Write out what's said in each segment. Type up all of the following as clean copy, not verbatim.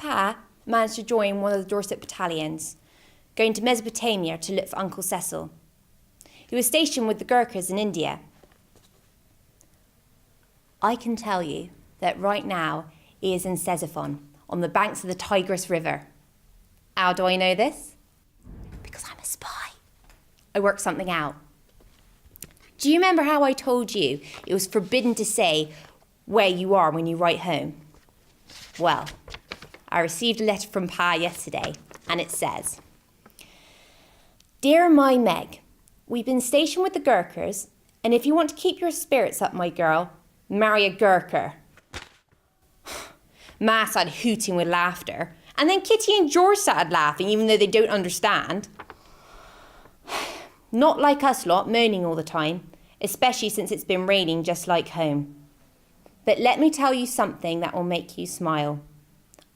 Pa managed to join one of the Dorset battalions, going to Mesopotamia to look for Uncle Cecil. He was stationed with the Gurkhas in India. I can tell you that right now he is in Ctesiphon, on the banks of the Tigris River. How do I know this? Because I'm a spy. I worked something out. Do you remember how I told you it was forbidden to say where you are when you write home? Well, I received a letter from Pa yesterday, and it says, "Dear my Meg, we've been stationed with the Gurkhas, and if you want to keep your spirits up, my girl, marry a Gurkha." Ma started hooting with laughter, and then Kitty and George started laughing, even though they don't understand. Not like us lot, moaning all the time, especially since it's been raining just like home. But let me tell you something that will make you smile.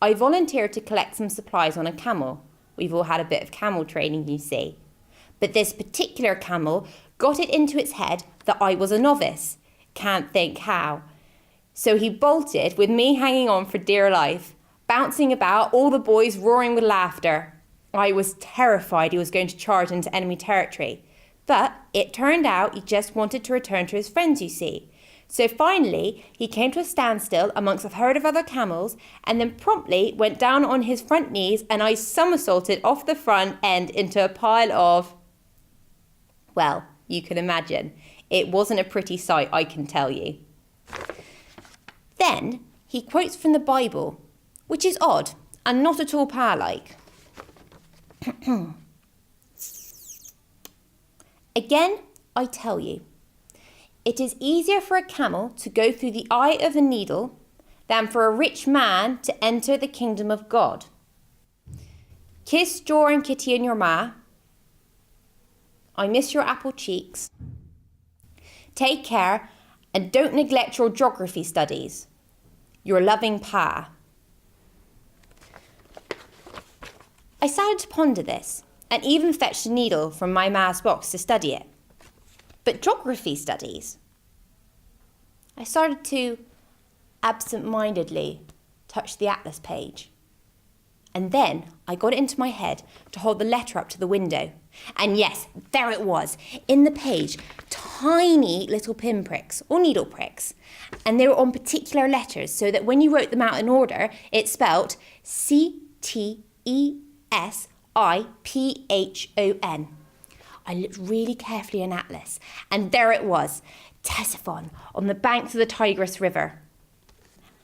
I volunteered to collect some supplies on a camel. We've all had a bit of camel training, you see. But this particular camel got it into its head that I was a novice. Can't think how. So he bolted with me hanging on for dear life, bouncing about, all the boys roaring with laughter. I was terrified he was going to charge into enemy territory. But it turned out he just wanted to return to his friends, you see. So finally, he came to a standstill amongst a herd of other camels and then promptly went down on his front knees and I somersaulted off the front end into a pile of... Well, you can imagine. It wasn't a pretty sight, I can tell you. Then he quotes from the Bible, which is odd and not at all Pa-like. Again, I tell you, it is easier for a camel to go through the eye of a needle than for a rich man to enter the kingdom of God. Kiss Jor and Kitty and your ma. I miss your apple cheeks. Take care and don't neglect your geography studies. Your loving Pa. I started to ponder this and even fetched a needle from my ma's box to study it. But geography studies? I started to absent-mindedly touch the atlas page. And then I got it into my head to hold the letter up to the window. And yes, there it was, in the page, tiny little pinpricks or needle pricks. And they were on particular letters so that when you wrote them out in order, it spelt Ctesiphon. I looked really carefully in Atlas, and there it was, Ctesiphon, on the banks of the Tigris River.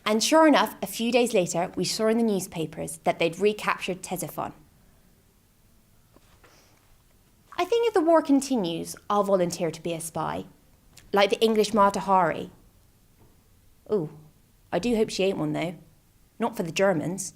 And sure enough, a few days later, we saw in the newspapers that they'd recaptured Ctesiphon. I think if the war continues, I'll volunteer to be a spy, like the English Mata Hari. Ooh, I do hope she ain't one though. Not for the Germans.